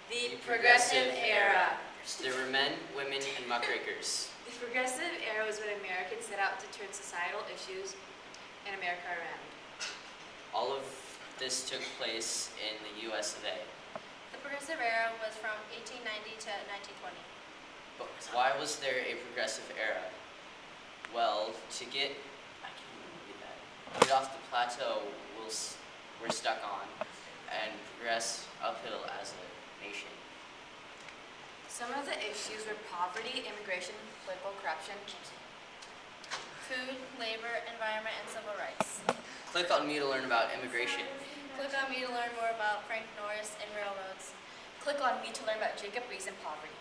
The Progressive Era. There were men, women, and muckrakers. The Progressive Era was when Americans set out to turn societal issues in America around. All of this took place in the U.S. of A. The Progressive Era was from 1890 to 1920. But why was there a Progressive Era? Well, to get off the plateau we're stuck on and progress uphill as a nation. Some of the issues were poverty, immigration, political corruption. Food, labor, environment, and civil rights. Click on me to learn about immigration. Click on me to learn more about Frank Norris and railroads. Click on me to learn about Jacob Rees and poverty.